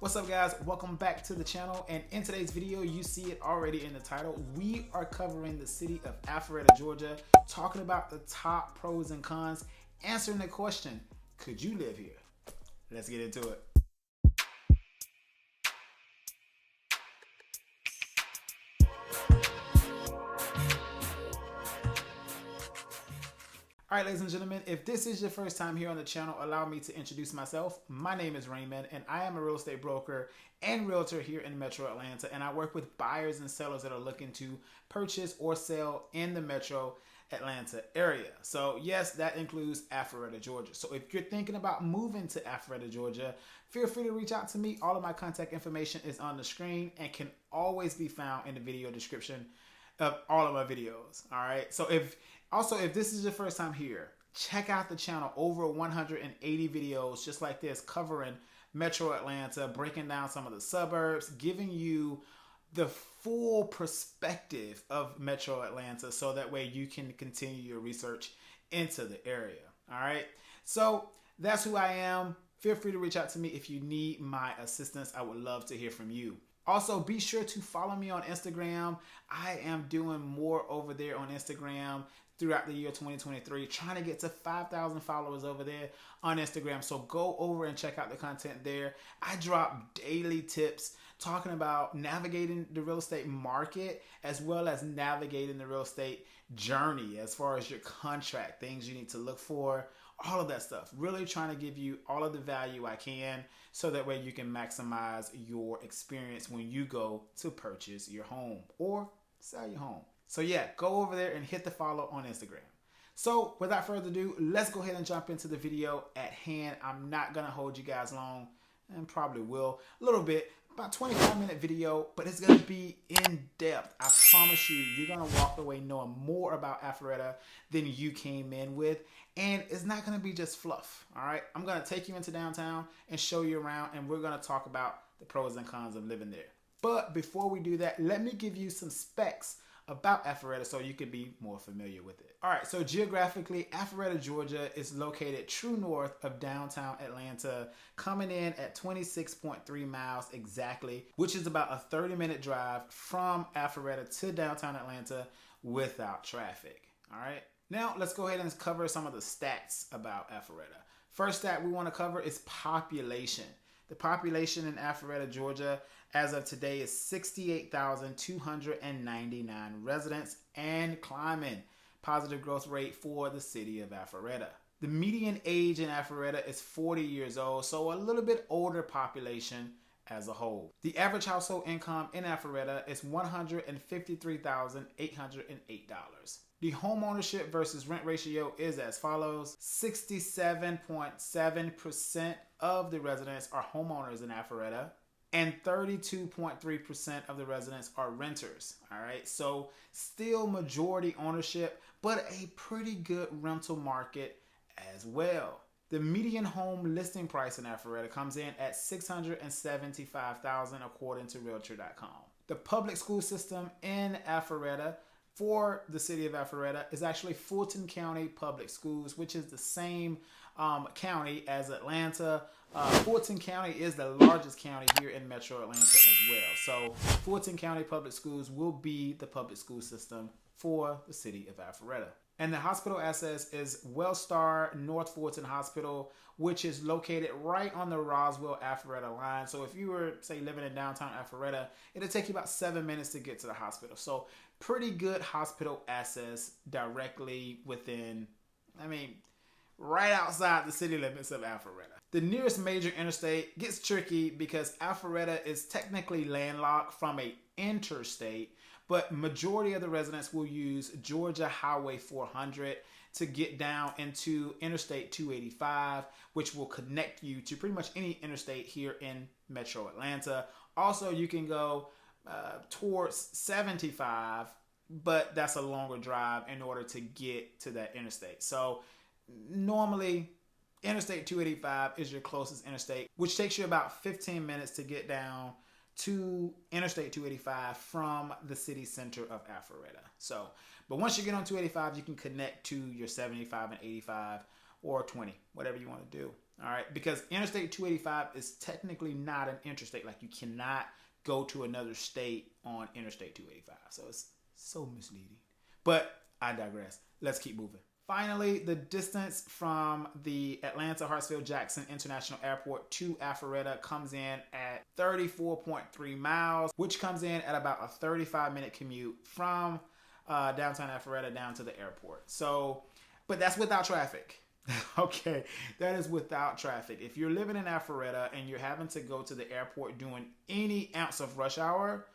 What's up, guys? Welcome back to the channel, and in today's video you see it already in the title. We are covering the city of Alpharetta, Georgia, talking about the top pros and cons, answering the question, could you live here? Let's get into it. All right, ladies and gentlemen, if this is your first time here on the channel, allow me to introduce myself. My name is Raymond, and I am a real estate broker and realtor here in Metro Atlanta, and I work with buyers and sellers that are looking to purchase or sell in the Metro Atlanta area. So yes, that includes Alpharetta, Georgia. So if you're thinking about moving to Alpharetta, Georgia, feel free to reach out to me. All of my contact information is on the screen and can always be found in the video description of all of my videos. All right. So if this is your first time here, check out the channel. Over 180 videos just like this covering Metro Atlanta, breaking down some of the suburbs, giving you the full perspective of Metro Atlanta so that way you can continue your research into the area. All right. So that's who I am. Feel free to reach out to me if you need my assistance. I would love to hear from you. Also, be sure to follow me on Instagram. I am doing more over there on Instagram throughout the year 2023, trying to get to 5,000 followers over there on Instagram. So go over and check out the content there. I drop daily tips talking about navigating the real estate market as well as navigating the real estate journey as far as your contract, things you need to look for, all of that stuff. Really trying to give you all of the value I can so that way you can maximize your experience when you go to purchase your home or sell your home. So yeah, go over there and hit the follow on Instagram. So without further ado, let's go ahead and jump into the video at hand. I'm not going to hold you guys long, and probably will a little bit, about 25-minute video, but it's going to be in depth. I promise you, you're going to walk away knowing more about Alpharetta than you came in with. And it's not going to be just fluff. All right. I'm going to take you into downtown and show you around, and we're going to talk about the pros and cons of living there. But before we do that, let me give you some specs about Alpharetta so you can be more familiar with it. All right, so geographically, Alpharetta, Georgia is located true north of downtown Atlanta, coming in at 26.3 miles exactly, which is about a 30-minute drive from Alpharetta to downtown Atlanta without traffic. All right, now let's go ahead and cover some of the stats about Alpharetta. First stat we want to cover is population. The population in Alpharetta, Georgia, as of today is 68,299 residents and climbing. Positive growth rate for the city of Alpharetta. The median age in Alpharetta is 40 years old, so a little bit older population as a whole. The average household income in Alpharetta is $153,808. The home ownership versus rent ratio is as follows. 67.7% of the residents are homeowners in Alpharetta, and 32.3% of the residents are renters. All right, so still majority ownership, but a pretty good rental market as well. The median home listing price in Alpharetta comes in at $675,000 according to Realtor.com. The public school system in Alpharetta for the city of Alpharetta is actually Fulton County Public Schools, which is the same county as Atlanta. Fulton County is the largest county here in Metro Atlanta as well. So Fulton County Public Schools will be the public school system for the city of Alpharetta. And the hospital access is Wellstar North Fulton Hospital, which is located right on the Roswell-Alpharetta line. So if you were, say, living in downtown Alpharetta, it'll take you about 7 minutes to get to the hospital. So pretty good hospital access directly within, right outside the city limits of Alpharetta. The nearest major interstate gets tricky because Alpharetta is technically landlocked from an interstate, but majority of the residents will use Georgia Highway 400 to get down into Interstate 285, which will connect you to pretty much any interstate here in Metro Atlanta. Also, you can go towards 75, but that's a longer drive in order to get to that interstate. So normally, Interstate 285 is your closest interstate, which takes you about 15 minutes to get down to Interstate 285 from the city center of Alpharetta. So, but once you get on 285, you can connect to your 75 and 85 or 20, whatever you want to do. All right, because Interstate 285 is technically not an interstate. Like, you cannot go to another state on Interstate 285. So it's so misleading. But I digress. Let's keep moving. Finally, the distance from the Atlanta Hartsfield-Jackson International Airport to Alpharetta comes in at 34.3 miles, which comes in at about a 35-minute commute from downtown Alpharetta down to the airport. So, but that's without traffic. Okay, that is without traffic. If you're living in Alpharetta and you're having to go to the airport during any ounce of rush hour,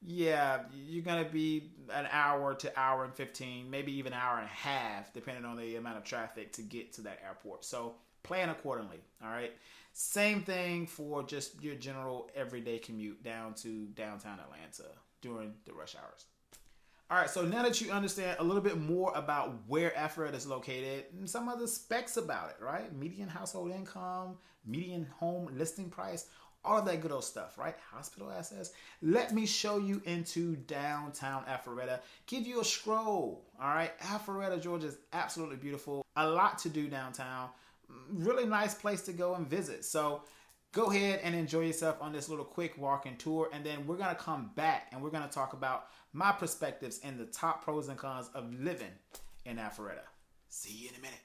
yeah, you're going to be an hour to hour and 15, maybe even an hour and a half, depending on the amount of traffic to get to that airport. So plan accordingly, all right? Same thing for just your general everyday commute down to downtown Atlanta during the rush hours. All right, so now that you understand a little bit more about where Alpharetta is located and some of the specs about it, right? Median household income, median home listing price, all of that good old stuff, right? Hospital access. Let me show you into downtown Alpharetta. Give you a scroll, all right? Alpharetta, Georgia is absolutely beautiful. A lot to do downtown. Really nice place to go and visit. So go ahead and enjoy yourself on this little quick walking tour, and then we're going to come back and we're going to talk about my perspectives and the top pros and cons of living in Alpharetta. See you in a minute.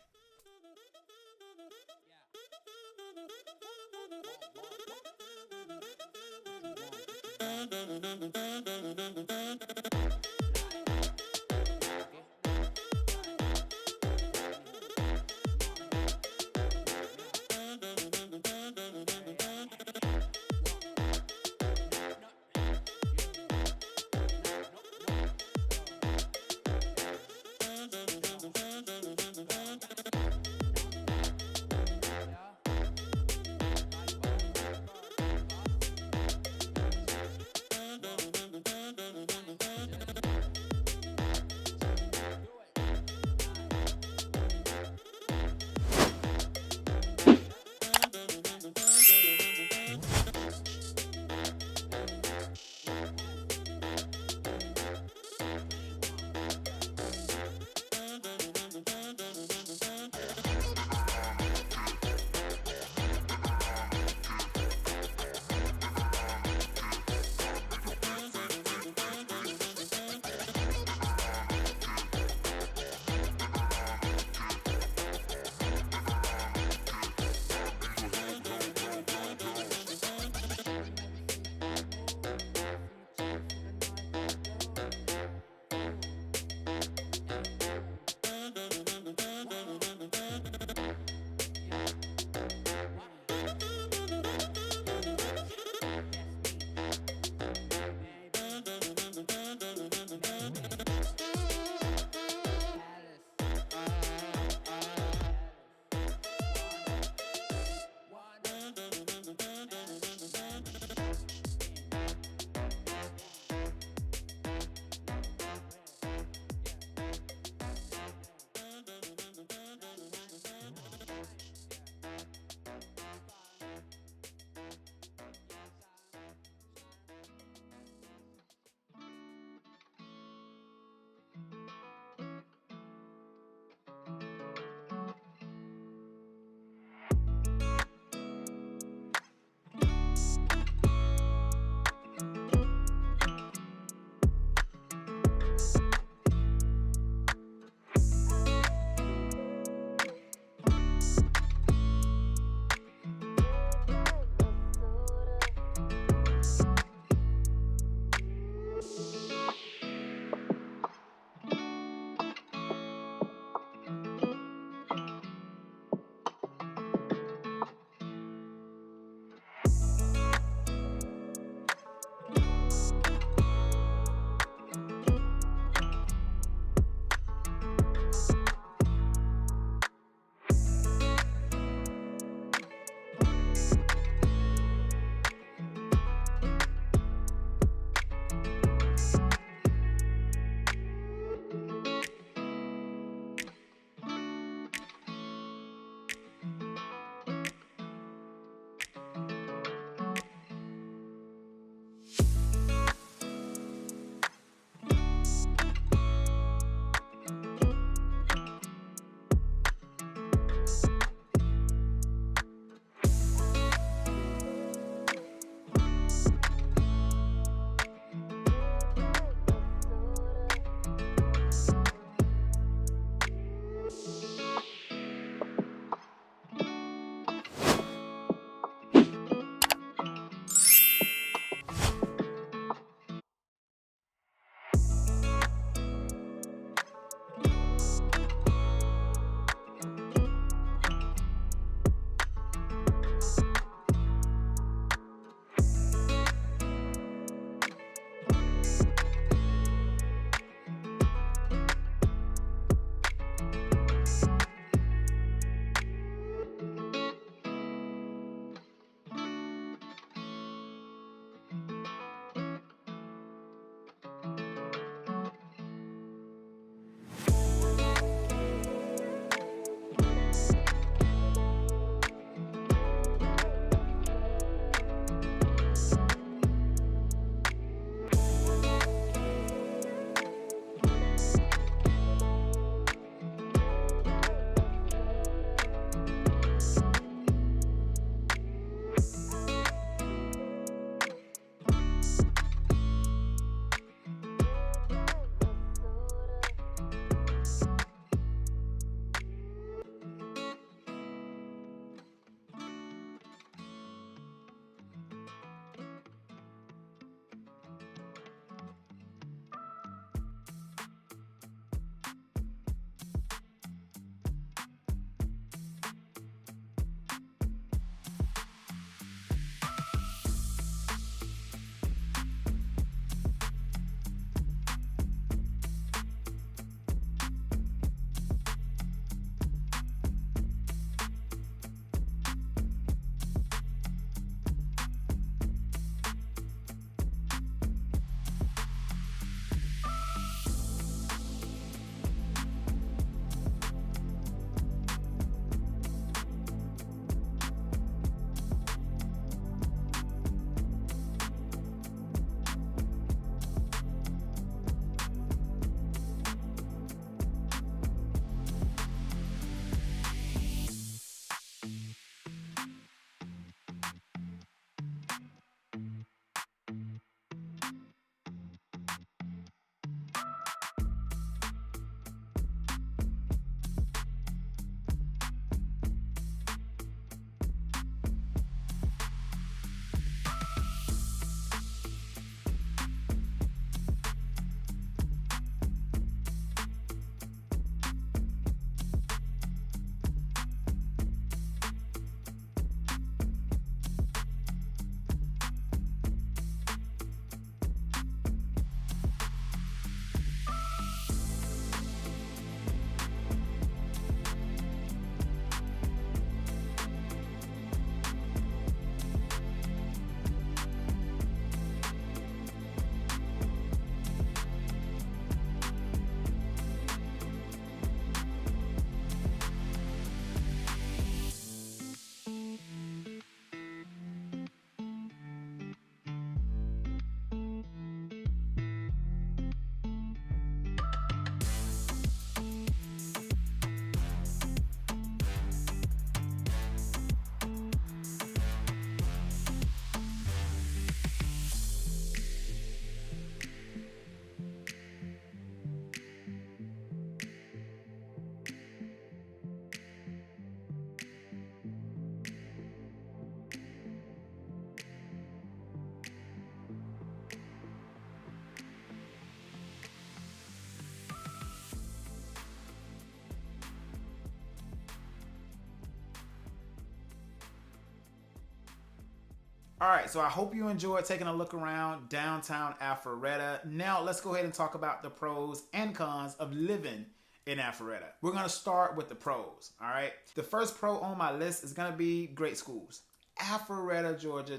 All right, so I hope you enjoyed taking a look around downtown Alpharetta. Now let's go ahead and talk about the pros and cons of living in Alpharetta. We're gonna start with the pros, all right? The first pro on my list is gonna be great schools. Alpharetta, Georgia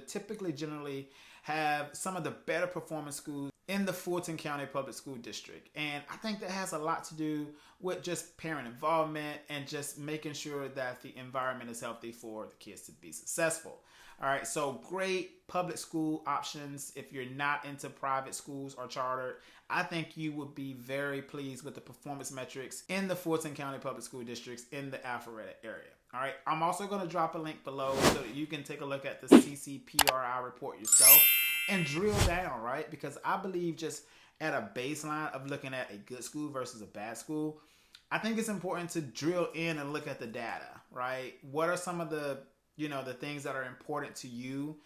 generally have some of the better performing schools in the Fulton County Public School District. And I think that has a lot to do with just parent involvement and just making sure that the environment is healthy for the kids to be successful. All right, so great public school options. If you're not into private schools or chartered, I think you would be very pleased with the performance metrics in the Fulton County Public School Districts in the Alpharetta area. All right, I'm also going to drop a link below so that you can take a look at the CCPRI report yourself and drill down, right? Because I believe just at a baseline of looking at a good school versus a bad school, I think it's important to drill in and look at the data, right? What are some of the the things that are important to you?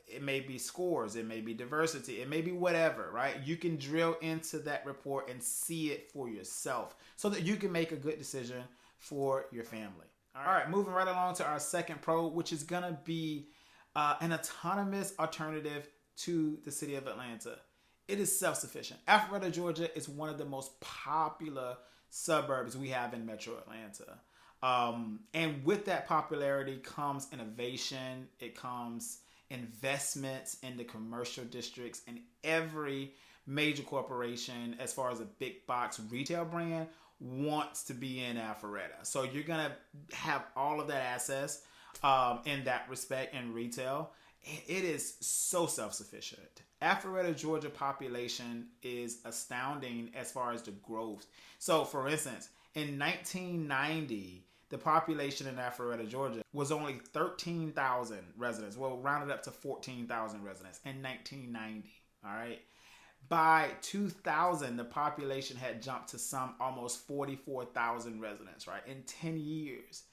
It may be scores, it may be diversity, it may be whatever, right? You can drill into that report and see it for yourself so that you can make a good decision for your family. All right, moving right along to our second pro, which is gonna be an autonomous alternative to the city of Atlanta. It is self-sufficient. Alpharetta, Georgia is one of the most popular suburbs we have in Metro Atlanta. And with that popularity comes innovation. It comes investments in the commercial districts, and every major corporation, as far as a big box retail brand, wants to be in Alpharetta. So you're going to have all of that access in that respect in retail. It is so self-sufficient. Alpharetta, Georgia population is astounding as far as the growth. So for instance, in 1990, the population in Alpharetta, Georgia was only 13,000 residents. Well, rounded up to 14,000 residents in 1990. All right. By 2000, the population had jumped to some almost 44,000 residents, right, in 10 years.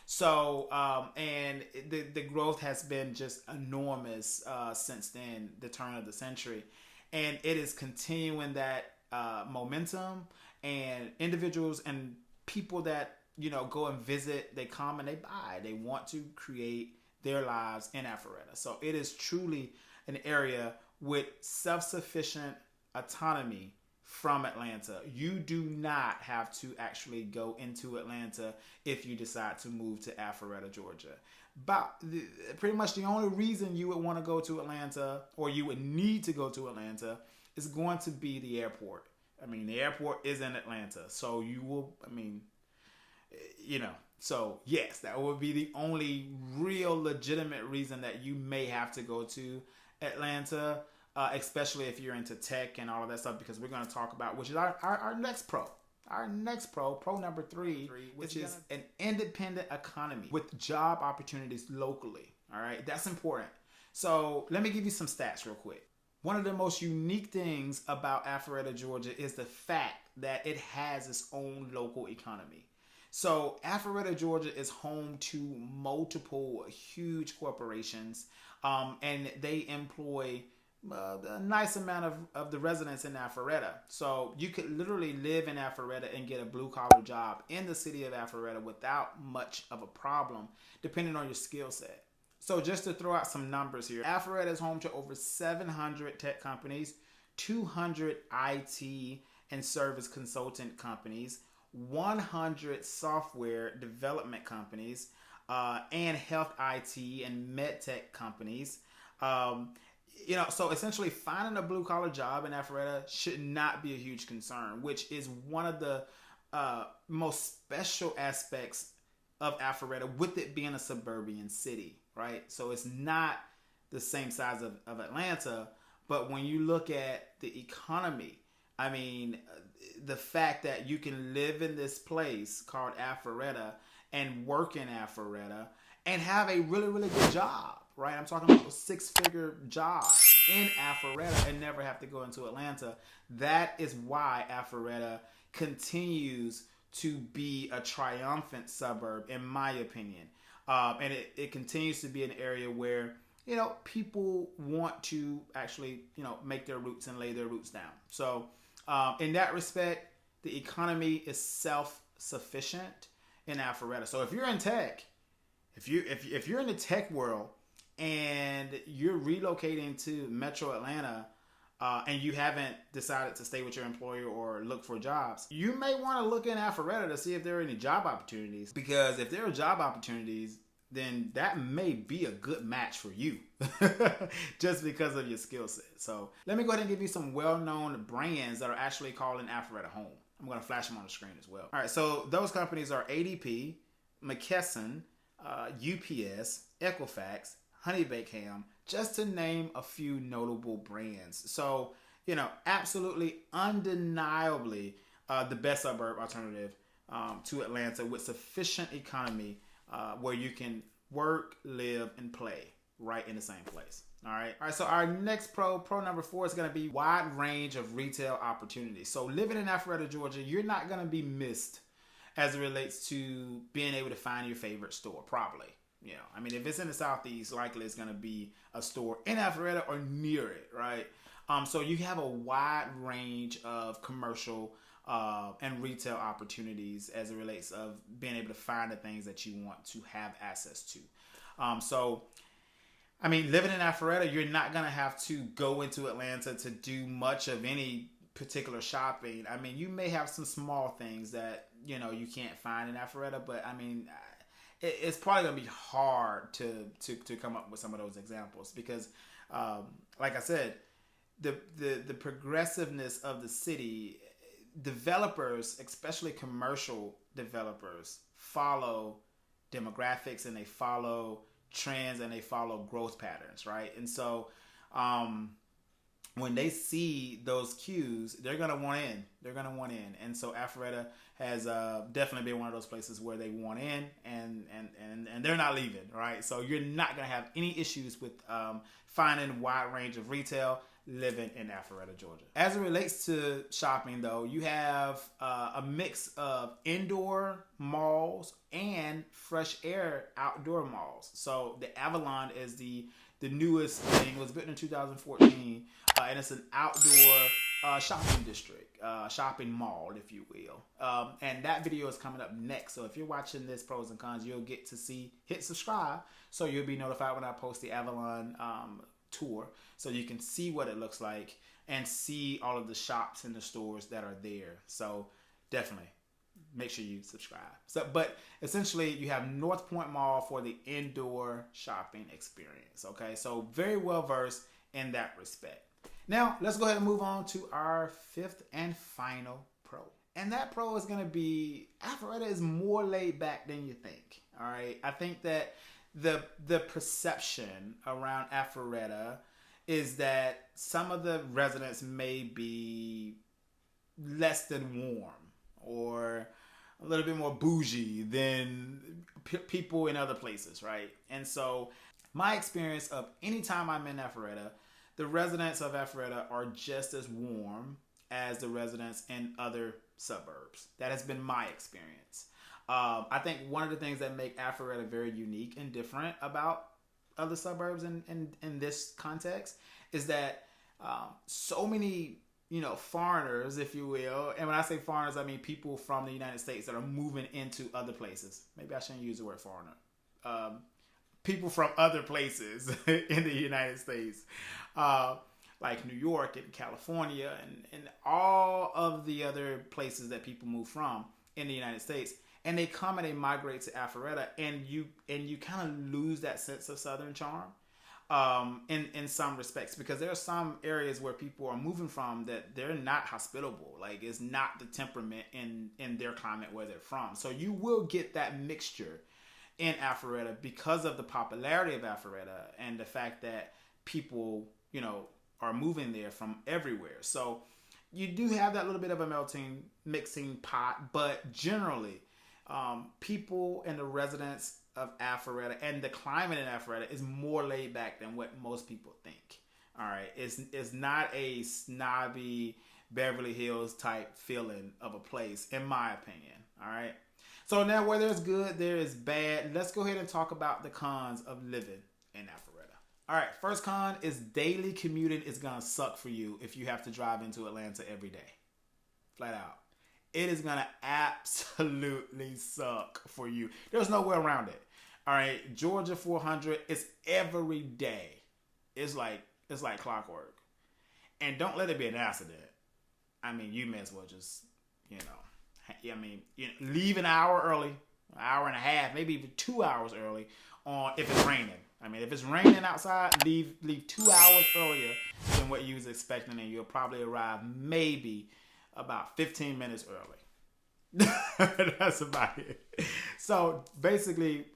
So, and the growth has been just enormous since then, the turn of the century. And it is continuing that momentum, and individuals and people that go and visit, they come and they buy. They want to create their lives in Alpharetta. So it is truly an area with self-sufficient autonomy from Atlanta. You do not have to actually go into Atlanta if you decide to move to Alpharetta, Georgia. But pretty much the only reason you would want to go to Atlanta, or you would need to go to Atlanta, is going to be the airport. I mean, the airport is in Atlanta. So you will, so yes, that would be the only real legitimate reason that you may have to go to Atlanta, especially if you're into tech and all of that stuff, because we're going to talk about, which is our next pro. Our next pro number 3, which is an independent economy with job opportunities locally. All right, that's important. So let me give you some stats real quick. One of the most unique things about Alpharetta, Georgia is the fact that it has its own local economy. So Alpharetta, Georgia is home to multiple huge corporations, and they employ a nice amount of the residents in Alpharetta. So you could literally live in Alpharetta and get a blue-collar job in the city of Alpharetta without much of a problem, depending on your skill set. So just to throw out some numbers here, Alpharetta is home to over 700 tech companies, 200 IT and service consultant companies, 100 software development companies, and health IT and med tech companies. So essentially finding a blue collar job in Alpharetta should not be a huge concern, which is one of the most special aspects of Alpharetta, with it being a suburban city, right? So it's not the same size of Atlanta, but when you look at the economy, I mean, the fact that you can live in this place called Alpharetta and work in Alpharetta and have a really, really good job, right? I'm talking about a 6-figure job in Alpharetta and never have to go into Atlanta. That is why Alpharetta continues to be a triumphant suburb, in my opinion. And it continues to be an area where, people want to actually, make their roots and lay their roots down. So in that respect, the economy is self-sufficient in Alpharetta. So if you're in tech, if you're in the tech world and you're relocating to Metro Atlanta, and you haven't decided to stay with your employer or look for jobs, you may want to look in Alpharetta to see if there are any job opportunities. Because if there are job opportunities, then that may be a good match for you just because of your skill set. So let me go ahead and give you some well-known brands that are actually calling Alpharetta home. I'm going to flash them on the screen as well. All right, so those companies are ADP, McKesson, UPS, Equifax, Honey Baked Ham, just to name a few notable brands. So, absolutely, undeniably, the best suburb alternative to Atlanta with sufficient economy where you can work, live, and play right in the same place. All right. So our next pro number 4 is going to be wide range of retail opportunities. So living in Alpharetta, Georgia, you're not going to be missed as it relates to being able to find your favorite store, probably. If it's in the Southeast, likely it's going to be a store in Alpharetta or near it, right? So you have a wide range of commercial and retail opportunities as it relates of being able to find the things that you want to have access to. Living in Alpharetta, you're not going to have to go into Atlanta to do much of any particular shopping. You may have some small things that, you can't find in Alpharetta, but it's probably going to be hard to come up with some of those examples because, like I said, the progressiveness of the city, developers, especially commercial developers, follow demographics and they follow trends and they follow growth patterns, right? And so when they see those cues, they're going to want in. And so Alpharetta has definitely been one of those places where they want in and they're not leaving, right? So you're not going to have any issues with finding a wide range of retail living in Alpharetta, Georgia. As it relates to shopping, though, you have a mix of indoor malls and fresh air outdoor malls. So the Avalon is the newest thing. It was built in 2014, and it's an outdoor shopping district, shopping mall, if you will. And that video is coming up next. So if you're watching this pros and cons, you'll get to hit subscribe, so you'll be notified when I post the Avalon tour, so you can see what it looks like and see all of the shops and the stores that are there. So definitely make sure you subscribe. But essentially you have North Point Mall for the indoor shopping experience. Okay, so very well versed in that respect. Now let's go ahead and move on to our 5th and final pro. And that pro is going to be Alpharetta is more laid back than you think. All right, I think that the perception around Alpharetta is that some of the residents may be less than warm or a little bit more bougie than people in other places, right? And so my experience of any time I'm in Alpharetta, the residents of Alpharetta are just as warm as the residents in other suburbs. That has been my experience. I think one of the things that make Alpharetta very unique and different about other suburbs in this context is that so many foreigners, if you will, and when I say foreigners, I mean people from the United States that are moving into other places. Maybe I shouldn't use the word foreigner. People from other places in the United States, like New York and California and all of the other places that people move from in the United States. And they come and they migrate to Alpharetta, and you kind of lose that sense of Southern charm in some respects, because there are some areas where people are moving from that they're not hospitable. Like, it's not the temperament in their climate where they're from. So you will get that mixture in Alpharetta because of the popularity of Alpharetta and the fact that people, are moving there from everywhere. So you do have that little bit of a mixing pot, but generally, people and the residents of Alpharetta and the climate in Alpharetta is more laid back than what most people think. All right, it's not a snobby Beverly Hills type feeling of a place, in my opinion. All right, so now where there's good, there is bad. Let's go ahead and talk about the cons of living in Alpharetta. All right, first con is daily commuting is gonna suck for you if you have to drive into Atlanta every day, flat out. It is going to absolutely suck for you. There's no way around it. All right, Georgia 400 is every day. It's like clockwork. And don't let it be an accident. I mean, you may as well just, leave an hour early, an hour and a half, maybe even 2 hours early if it's raining. I mean, if it's raining outside, leave 2 hours earlier than what you was expecting, and you'll probably arrive maybe about 15 minutes early. That's about it. So basically,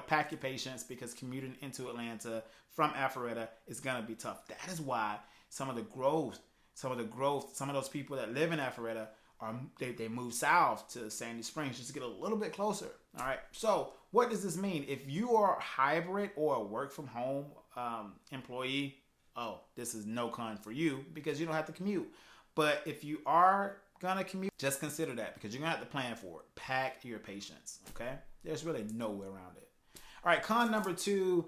pack your patience, because commuting into Atlanta from Alpharetta is going to be tough. That is why some of those people that live in Alpharetta they move south to Sandy Springs just to get a little bit closer. All right. So what does this mean? If you are hybrid or a work from home employee, this is no con for you, because you don't have to commute. But if you are gonna commute, just consider that, because you're gonna have to plan for it. Pack your patience. Okay. There's really no way around it. All right, con number 2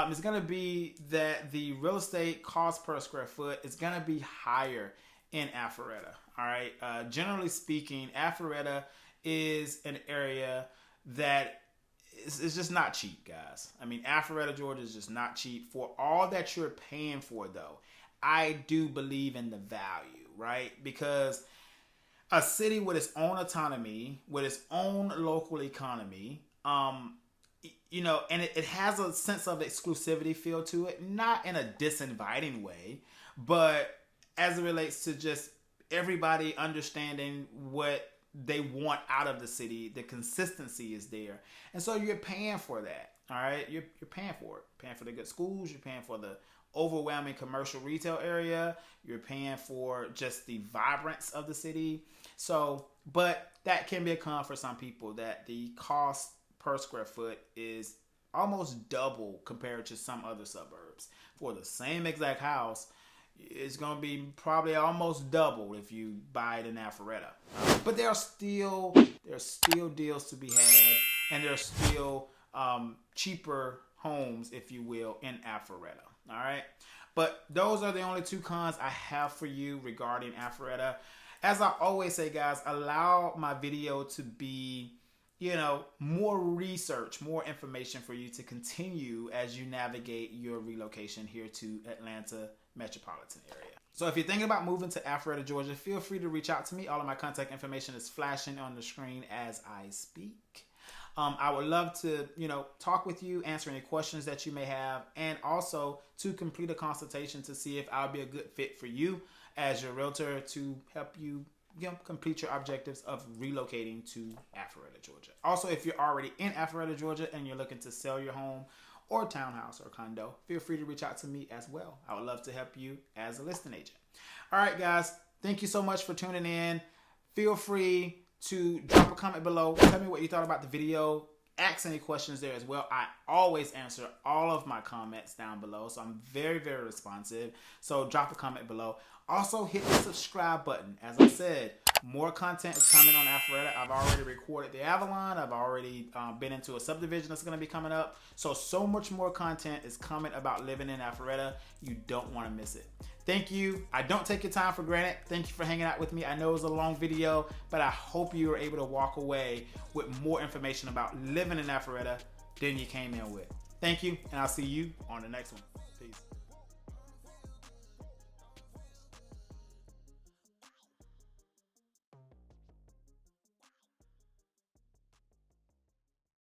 is going to be that the real estate cost per square foot is going to be higher in Alpharetta. All right, generally speaking, Alpharetta is an area that is just not cheap, guys. I mean, Alpharetta, Georgia is just not cheap. For all that you're paying for, though, I do believe in the value, right? Because a city with its own autonomy, with its own local economy, and it has a sense of exclusivity feel to it, not in a disinviting way, but as it relates to just everybody understanding what they want out of the city, the consistency is there. And so you're paying for that, all right? You're paying for it. Paying for the good schools, you're paying for the overwhelming commercial retail area, you're paying for just the vibrance of the city. So, but that can be a con for some people, that the cost per square foot is almost double compared to some other suburbs. For the same exact house, it's going to be probably almost double if you buy it in Alpharetta. But there are still deals to be had, and there are still cheaper homes, if you will, in Alpharetta. All right. But those are the only 2 cons I have for you regarding Alpharetta. As I always say, guys, allow my video to be more research, more information for you to continue as you navigate your relocation here to Atlanta metropolitan area. So if you're thinking about moving to Alpharetta, Georgia, feel free to reach out to me. All of my contact information is flashing on the screen as I speak. I would love to, talk with you, answer any questions that you may have, and also to complete a consultation to see if I'll be a good fit for you as your realtor to help you complete your objectives of relocating to Alpharetta, Georgia. Also, if you're already in Alpharetta, Georgia, and you're looking to sell your home or townhouse or condo, feel free to reach out to me as well. I would love to help you as a listing agent. All right, guys, thank you so much for tuning in. Feel free to drop a comment below. Tell me what you thought about the video. Ask any questions there as well. I always answer all of my comments down below, so I'm very, very responsive. So drop a comment below. Also, hit the subscribe button. As I said, more content is coming on Alpharetta. I've already recorded the Avalon. I've already been into a subdivision that's going to be coming up. So much more content is coming about living in Alpharetta. You don't want to miss it. Thank you. I don't take your time for granted. Thank you for hanging out with me. I know it was a long video, but I hope you were able to walk away with more information about living in Alpharetta than you came in with. Thank you, and I'll see you on the next one.